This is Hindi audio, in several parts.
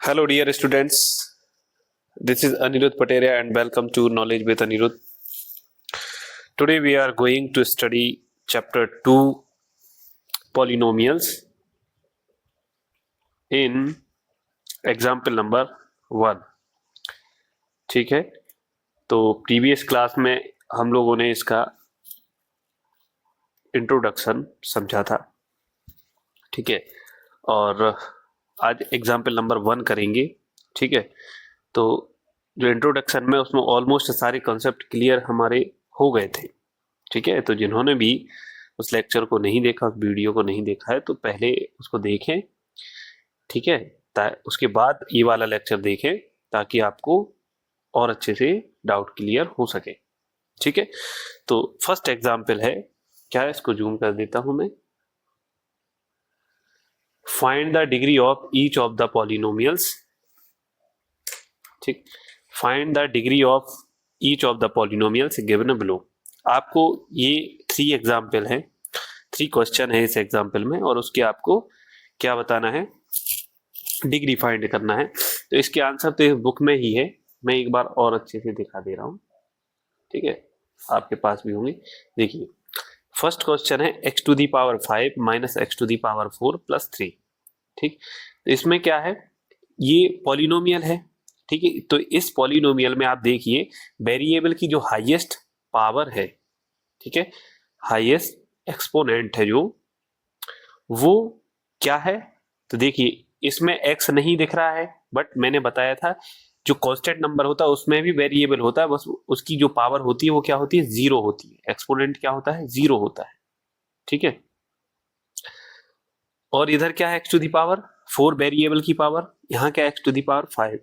Hello, dear students. This is Anirudh Pateria, and welcome to Knowledge with Anirudh. Today, we are going to study Chapter 2 Polynomials in Example number 1. ठीक है, तो प्रीवियस क्लास में हम लोगों ने इसका इंट्रोडक्शन समझा था. ठीक है, और आज एग्जाम्पल नंबर 1 करेंगे. ठीक है, तो जो इंट्रोडक्शन में उसमें ऑलमोस्ट सारे कॉन्सेप्ट क्लियर हमारे हो गए थे. ठीक है, तो जिन्होंने भी उस लेक्चर को नहीं देखा, उस वीडियो को नहीं देखा है, तो पहले उसको देखें. ठीक है, उसके बाद ये वाला लेक्चर देखें ताकि आपको और अच्छे से डाउट क्लियर हो सके. ठीक है, तो फर्स्ट एग्जाम्पल है, क्या है, इसको जूम कर देता हूं मैं. Find the degree of each of the polynomials. ठीक, find the degree of each of the polynomials given below. आपको ये 3 एग्जाम्पल है, 3 क्वेश्चन है इस एग्जाम्पल में, और उसके आपको क्या बताना है, डिग्री फाइंड करना है. तो इसके आंसर तो इस बुक में ही है, मैं एक बार और अच्छे से दिखा दे रहा हूं. ठीक है, आपके पास भी होंगे. देखिए, फर्स्ट क्वेश्चन है x to the power 5 minus x to the power 4 plus 3. ठीक, तो इसमें क्या है, ये पॉलिनोमियल है. ठीक है, तो इस पॉलिनोमियल में आप देखिए वेरिएबल की जो हाईएस्ट पावर है, ठीक है, हाईएस्ट एक्सपोनेंट है जो, वो क्या है. तो देखिए इसमें x नहीं दिख रहा है, बट मैंने बताया था जो कांस्टेंट नंबर होता है उसमें भी वेरिएबल होता है, बस उसकी जो पावर होती है वो क्या होती है, 0 होती है. एक्सपोनेंट क्या होता है, 0 होता है. ठीक है, और इधर क्या है, x to the power 4 variable की पावर, यहाँ क्या x टू दी पावर 5.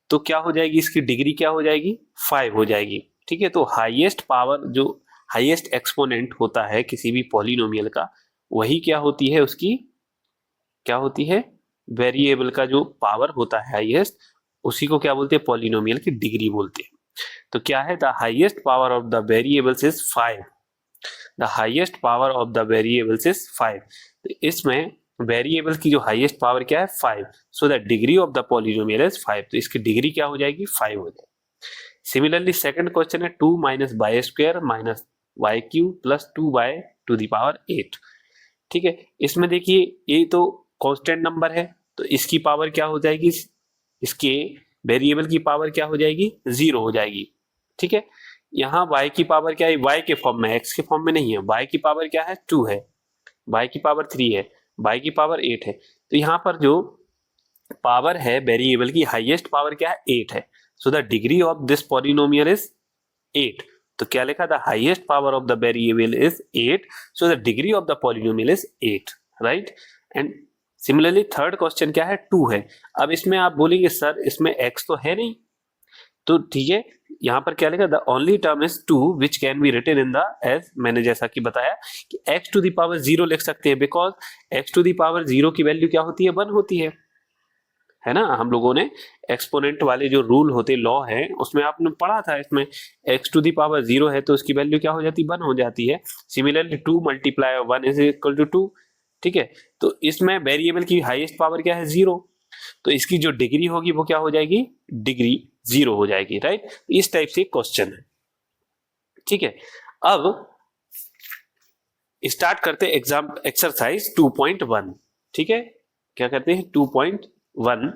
तो क्या हो जाएगी, इसकी डिग्री क्या हो जाएगी, 5 हो जाएगी. ठीक है, तो हाईएस्ट पावर जो हाईएस्ट एक्सपोनेंट होता है किसी भी पॉलिनोमियल का, वही क्या होती है, उसकी क्या होती है, वेरिएबल का जो पावर होता है हाईएस्ट, उसी को क्या बोलते हैं, पॉलिनोमियल की डिग्री बोलते हैं. तो क्या है, the highest power of the variables is 5. The highest power of the variables is 5. तो इसमें वेरिएबल की जो हाईएस्ट पावर क्या है, 5. So the degree of the polynomial is 5. तो इसकी डिग्री क्या हो जाएगी, 5 हो जाएगी. सिमिलरली सेकंड क्वेश्चन है 2 minus y square minus y cube plus 2 by to the power 8. ठीक है, इसमें देखिए ये तो कांस्टेंट नंबर है, तो इसकी पावर क्या हो जाएगी, इसके वेरिएबल की पावर क्या हो जाएगी, 0 हो जाएगी. ठीक है, यहाँ y की पावर क्या है, y के फॉर्म में, x के फॉर्म में नहीं है. y की पावर क्या है, 2 है, y की पावर 3 है, y की पावर 8 है. तो यहाँ पर जो पावर है वेरिएबल की, हाईएस्ट पावर क्या है, 8 है. So the degree of this polynomial is 8. तो क्या लिखा, the highest power of the variable is 8. So the degree of the polynomial is 8. Right. And similarly third question क्या है, 2 है. अब इसमें आप बोलेंगे सर इसमें x तो है नहीं, तो ठीक है, यहाँ पर क्या लिखा, the only term is 2 which can be written in the as, मैंने जैसा कि बताया कि x टू द पावर 0 लिख सकते हैं, because x to the power 0 की वैल्यू क्या होती है, 1 होती है ना. हम लोगों ने एक्सपोनेंट वाले जो रूल होते, लॉ है, उसमें आपने पढ़ा था, इसमें x टू द पावर 0 है तो उसकी वैल्यू क्या हो जाती है, 1 हो जाती है. Similarly 2 multiply 1 is equal to 2. ठीक है, तो इसमें वेरिएबल की हाईएस्ट पावर क्या है, 0. तो इसकी जो डिग्री होगी वो क्या हो जाएगी, डिग्री 0 हो जाएगी. राइट, इस टाइप से क्वेश्चन है. ठीक है, अब स्टार्ट करते हैं एग्जाम एक्सरसाइज 2.1. ठीक है, क्या करते हैं, 2.1.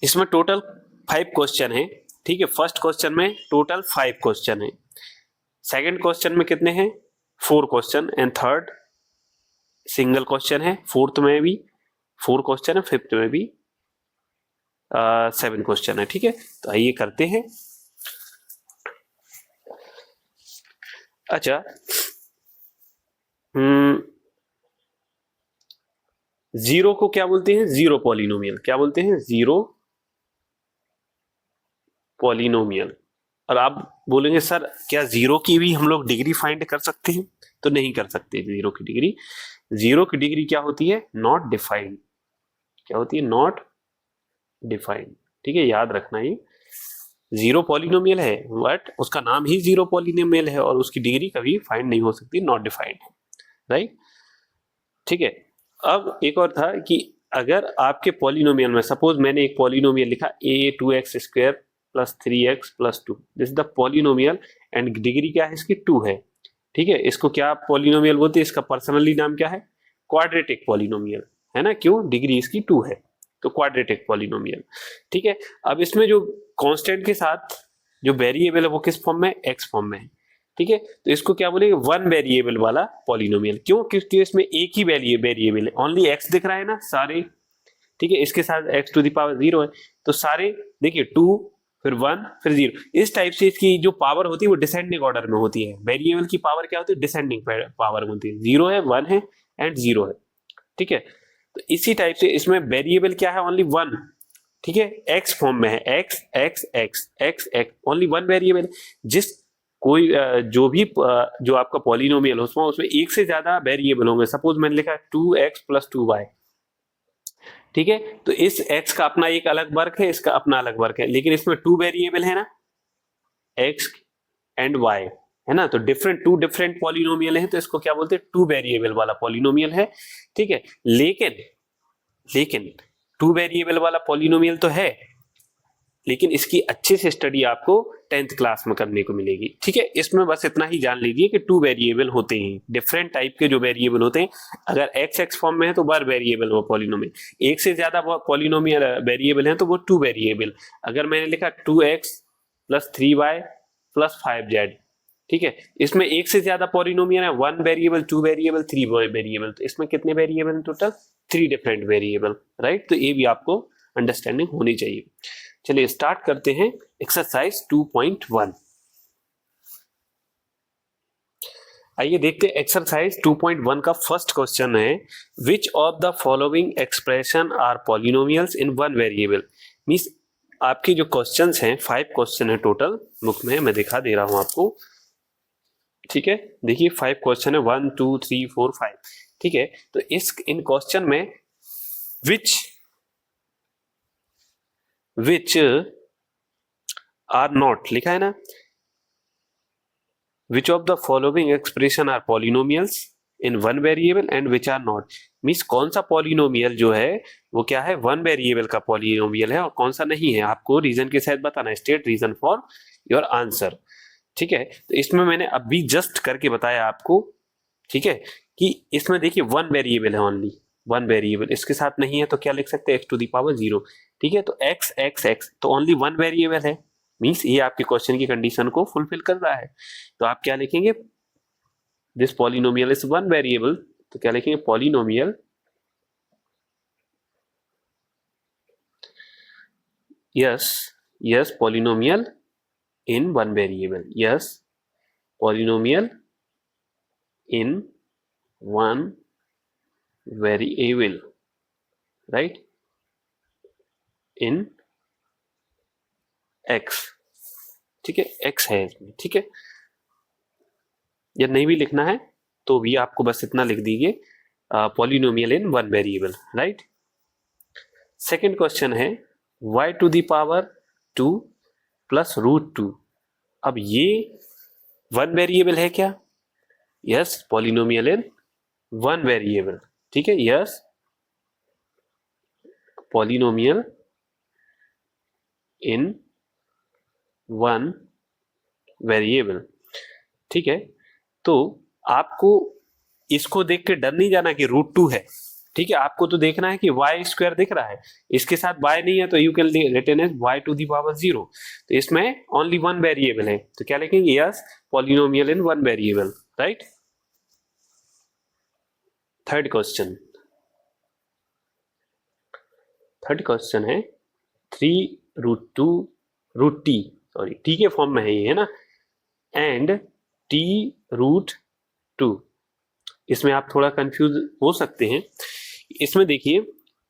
इसमें टोटल 5 क्वेश्चन है. ठीक है, फर्स्ट क्वेश्चन में टोटल 5 क्वेश्चन है, सेकंड क्वेश्चन में कितने हैं, 4 question, and third single question है, फोर्थ में भी 4 क्वेश्चन है, फिफ्थ में भी 7 क्वेश्चन है. ठीक है, तो आइए करते हैं. अच्छा, 0 को क्या बोलते हैं, 0 पॉलिनोमियल. क्या बोलते हैं, 0 पॉलिनोमियल. और आप बोलेंगे सर क्या 0 की भी हम लोग डिग्री फाइंड कर सकते हैं, तो नहीं कर सकते. 0 की डिग्री, 0 की डिग्री क्या होती है, नॉट डिफाइंड. क्या होती है, नॉट डिफाइंड. ठीक है, याद रखना, ये 0 पॉलिनोमियल है, बट उसका नाम ही 0 पॉलिनोमियल है और उसकी डिग्री कभी फाइंड नहीं हो सकती, नॉट डिफाइंड है. राइट. ठीक है, अब एक और था कि अगर आपके पॉलिनोमियल में सपोज मैंने एक पॉलिनोमियल लिखा a2x² plus 3x plus 2, this is the polynomial and degree क्या है इसकी 2 है। ठीक है, इसको क्या पॉलिनोमियल बोलते हैं, इसका पर्सनली नाम क्या है, क्वाड्रेटिक पॉलिनोमियल है ना, क्यों, डिग्री इसकी 2 है तो क्वाड्रेटिक पॉलिनोमियल। ठीक है, अब इसमें जो कांस्टेंट के साथ जो वेरिएबल है वो किस फॉर्म में, एक्स फॉर्म में है। ठीक है, तो इसको क्या बोलेंगे, वन वेरिएबल वाला पॉलिनोमियल। क्यों, क्योंकि इसमें एक ही वेरिएबल है, ओनली एक्स दिख रहा है ना सारे। ठीक है, इसके साथ x टू द पावर 0 है, तो सारे देखिए 2 फिर 1 फिर 0, इस टाइप से इसकी जो पावर होती है वो डिसेंडिंग ऑर्डर में होती है। वेरिएबल की पावर क्या होती है, डिसेंडिंग पावर होती है, 0 है 1 है एंड 0 है। ठीक है, तो इसी टाइप से इसमें वेरिएबल क्या है, ओनली 1। ठीक है, एक्स फॉर्म में है, x x x x x, only 1 variable. जिस कोई जो भी जो आपका पॉलिनोमियल हो उसमें एक से ज्यादा वेरिएबल होंगे। सपोज मैंने लिखा 2x प्लस 2y। ठीक है, तो इस x का अपना एक अलग वर्क है, इसका अपना अलग वर्क है, लेकिन इसमें 2 वेरिएबल है ना, x एंड y है ना, तो टू डिफरेंट पॉलिनोमियल है, तो इसको क्या बोलते हैं, 2 वेरिएबल वाला पॉलिनोमियल है। ठीक है, लेकिन 2 वेरिएबल वाला पॉलिनोमियल तो है, लेकिन इसकी अच्छे से स्टडी आपको 10th क्लास में करने को मिलेगी। ठीक है, इसमें बस इतना ही जान लीजिए कि 2 वेरिएबल होते हैं, डिफरेंट टाइप के जो वेरिएबल होते हैं। अगर x x फॉर्म में है तो 1 वेरिएबल वो पॉलिनोमियल, एक से ज्यादा पॉलिनोमियल वेरिएबल है तो वो 2 वेरिएबल। अगर मैंने लिखा 2x plus 3y plus 5z, ठीक है, इसमें एक से ज्यादा पॉलिनोमियल है, 1 वेरिएबल 2 वेरिएबल 3 वेरिएबल, तो इसमें कितने वेरिएबल हैं टोटल, 3 डिफरेंट वेरिएबल, राइट। तो ये भी आपको अंडरस्टैंडिंग होनी चाहिए। चलिए स्टार्ट करते हैं एक्सरसाइज 2.1। आइए देखते हैं एक्सरसाइज 2.1 का फर्स्ट क्वेश्चन है, which of the following expression are polynomials in one variable. Means आपके जो क्वेश्चंस हैं 5 क्वेश्चन है टोटल, बुक में मैं दिखा दे रहा हूं आपको। ठीक है, देखिए 5 क्वेश्चन है, 1 2 3 4 5। ठीक है, तो इन क्वेश्चन में विच आर नॉट लिखा है ना, which of the following expression are polynomials in one variable and which are not. Means कौन सा पॉलिनोमियल जो है वो क्या है, 1 वेरिएबल का पॉलिनोमियल है और कौन सा नहीं है, आपको रीजन के साथ बताना है, state reason for your answer. ठीक है, तो इसमें मैंने अभी जस्ट करके बताया आपको, ठीक है, कि इसमें देखिए 1 वेरिएबल है, ओनली 1 वेरिएबल, इसके साथ नहीं है तो क्या लिख सकते हैं, x टू द पावर 0। ठीक है, तो x x x तो ओनली 1 वेरिएबल है, मींस ये आपके क्वेश्चन की कंडीशन को फुलफिल कर रहा है। तो आप क्या लिखेंगे, दिस पॉलिनोमियल इज 1 वेरिएबल, तो क्या लिखेंगे, polynomial yes polynomial in 1 variable, yes polynomial in 1 variable, right, in x। ठीक है, x है इसमें। ठीक है, या नहीं भी लिखना है तो भी आपको बस इतना लिख दीजिए, polynomial in 1 variable, right. Second question है y to the power 2 plus √2। अब ये 1 वेरिएबल है क्या, यस पॉलिनोमियल इन 1 वेरिएबल। ठीक है, यस पॉलिनोमियल इन 1 वेरिएबल। ठीक है, तो आपको इसको देख के डर नहीं जाना कि √2 है। ठीक है, आपको तो देखना है कि y स्क्वायर दिख रहा है, इसके साथ y नहीं है तो you can written as y to the power 0। तो इसमें ओनली 1 वेरिएबल है, तो क्या लिखेंगे, yes polynomial in 1 variable, right. Third question है 3√2 सॉरी t के फॉर्म में है ये, है ना, एंड t√2। इसमें आप थोड़ा कंफ्यूज हो सकते हैं। इसमें देखिए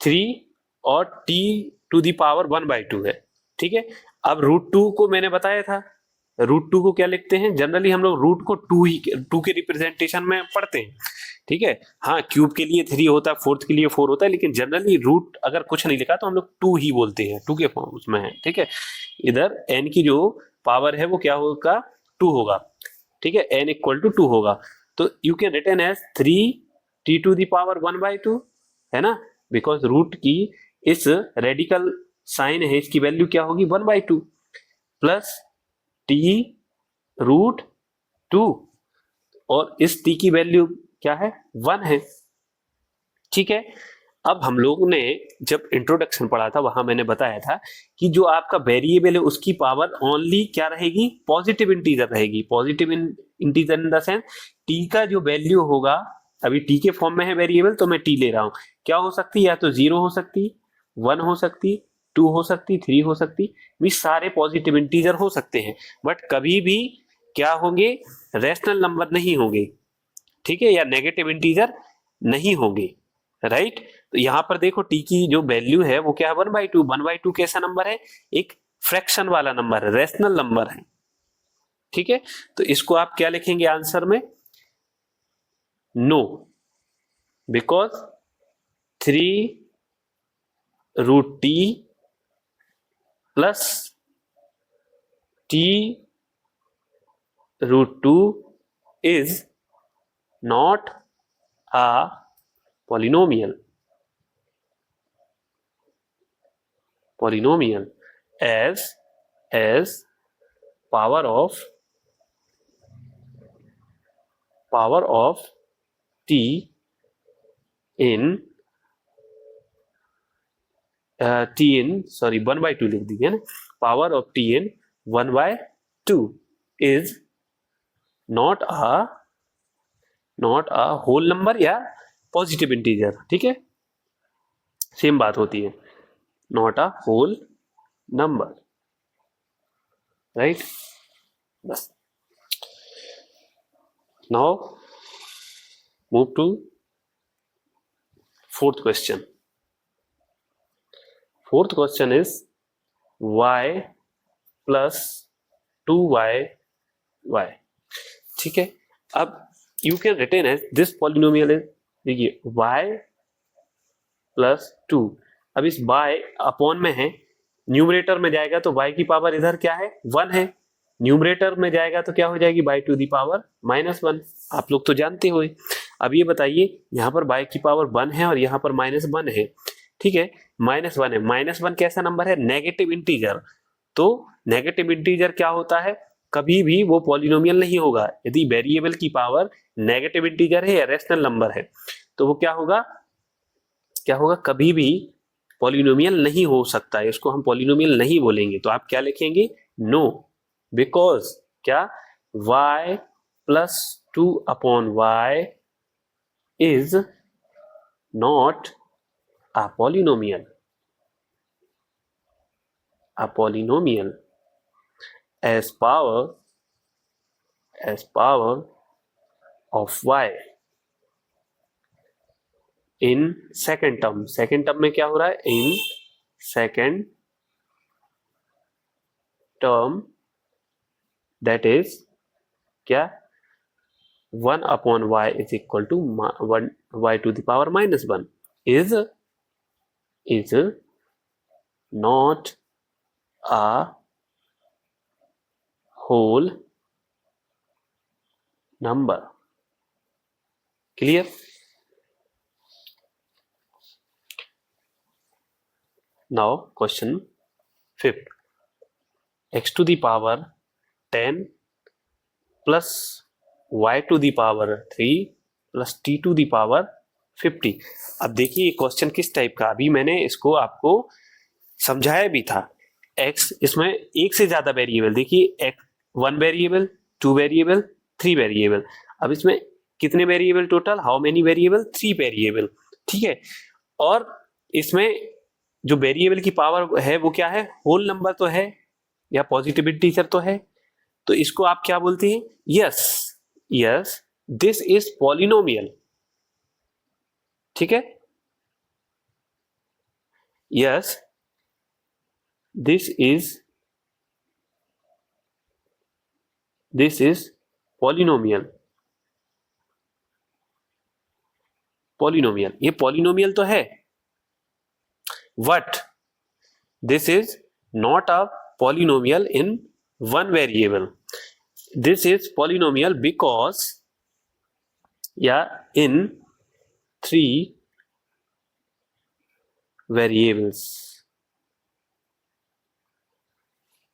3 और t टू द पावर 1/2 है। ठीक है, अब √2 को मैंने बताया था, √2 को क्या लिखते हैं, जनरली हम लोग रूट को 2 के रिप्रेजेंटेशन में पढ़ते हैं। ठीक है, हाँ क्यूब के लिए 3 होता है, फोर्थ के लिए 4 होता है, लेकिन जनरली रूट अगर कुछ नहीं लिखा तो हम लोग 2 ही बोलते हैं, 2 के फॉर्म उसमें है। ठीक है, इधर n की जो पावर है वो क्या होगा, 2 होगा। ठीक है, n इक्वल टू 2 होगा, तो you can written as 3t to the power 1/2, है ना, बिकॉज रूट की इस रेडिकल साइन है, इसकी वैल्यू क्या होगी 1/2 प्लस टी रूट 2 और इस टी की वैल्यू क्या है 1 है। ठीक है, अब हम लोगों ने जब इंट्रोडक्शन पढ़ा था वहां मैंने बताया था कि जो आपका वेरिएबल है उसकी पावर ओनली क्या रहेगी, पॉजिटिव इंटीजर रहेगी। Positive integer in the sense T का जो वैल्यू होगा, अभी टी के फॉर्म में है वेरिएबल तो मैं टी ले रहा हूं, क्या हो सकती है, या तो 0 हो सकती, 1 हो सकती, 2 हो सकती, 3 हो सकती, भी सारे पॉजिटिव इंटीजर हो सकते हैं, बट कभी भी क्या होंगे, रैशनल नंबर नहीं होंगे। ठीक है, या नेगेटिव इंटीजर नहीं होंगे, राइट। तो यहां पर देखो टी की जो वैल्यू है वो क्या है 1/2। 1/2 कैसा नंबर है, एक फ्रैक्शन वाला नंबर है, रैशनल नंबर है। ठीक है, तो इसको आप क्या लिखेंगे आंसर में, नो, बिकॉज 3√t प्लस t√2 is not a polynomial as power of t in 1/2 लिख दीजिए ना, power of t in 1/2 is not a whole number या पॉजिटिव इंटीजर। ठीक है, सेम बात होती है, not a whole number, right. बस, now move to fourth question. Fourth question is y plus 2y। ठीक है, अब you can written as this polynomial is, देखिए y प्लस 2, अब इस y अपॉन में है, न्यूमरेटर में जाएगा तो y की पावर इधर क्या है 1 है, न्यूमरेटर में जाएगा तो क्या हो जाएगी y टू दी पावर -1। आप लोग तो जानते हो। अब ये बताइए यहाँ पर y की पावर 1 है और यहाँ पर -1 है। ठीक है, -1 है, -1 कैसा नंबर है, नेगेटिव इंटीजर। तो नेगेटिव इंटीजर क्या होता है, कभी भी वो पॉलिनोमियल नहीं होगा। यदि वेरिएबल की पावर नेगेटिव इंटीजर है या रैशनल नंबर है तो वो क्या होगा, कभी भी पॉलिनोमियल नहीं हो सकता है, इसको हम पॉलिनोमियल नहीं बोलेंगे। तो आप क्या लिखेंगे, नो, बिकॉज क्या, y plus 2/y is not a polynomial as power of y in second term। second term में क्या हो रहा है, in second term, that is क्या, 1/y is equal to 1 y to the power -1 is not a whole number। clear? now question 5th, x to the power 10 plus y to the power 3 plus t to the power 50। अब देखिए ये क्वेश्चन किस टाइप का, अभी मैंने इसको आपको समझाया भी था। x, इसमें एक से ज्यादा वेरिएबल, देखिए 1 वेरिएबल, 2 वेरिएबल, 3 वेरिएबल। अब इसमें कितने variable total, how many variable, 3 variable. ठीक है, और इसमें जो वेरिएबल की पावर है वो क्या है, होल नंबर तो है या पॉजिटिव इंटीजर तो है, तो इसको आप क्या बोलते हैं, यस दिस इज पॉलिनोमियल। ठीक है, यस दिस इज पॉलिनोमियल। ये पॉलिनोमियल तो है, but this is not a polynomial in 1 variable. This is polynomial because या इन 3 वेरिएबल्स,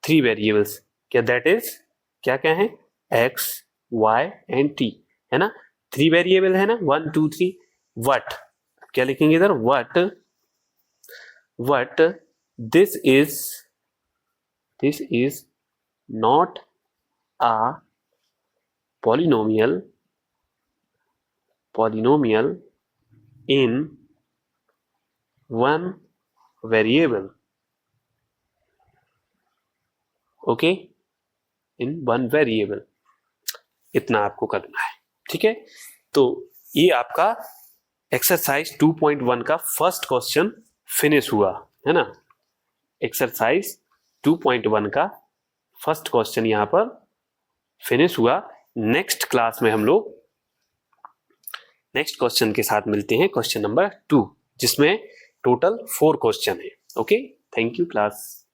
3 वेरिएबल्स, क्या दैट इज क्या क्या है, x y एंड t, है ना, 3 वेरिएबल है ना, 1 2 3, वट क्या लिखेंगे इधर, what this is not a polynomial in one variable, okay, in one variable, इतना आपको करना है, ठीक है। तो ये आपका एक्सरसाइज 2.1 का फर्स्ट क्वेश्चन फिनिश हुआ, है ना, एक्सरसाइज 2.1 का फर्स्ट क्वेश्चन यहां पर फिनिश हुआ। नेक्स्ट क्लास में हम लोग नेक्स्ट क्वेश्चन के साथ मिलते हैं, क्वेश्चन नंबर 2, जिसमें टोटल 4 क्वेश्चन है। Okay, thank you class.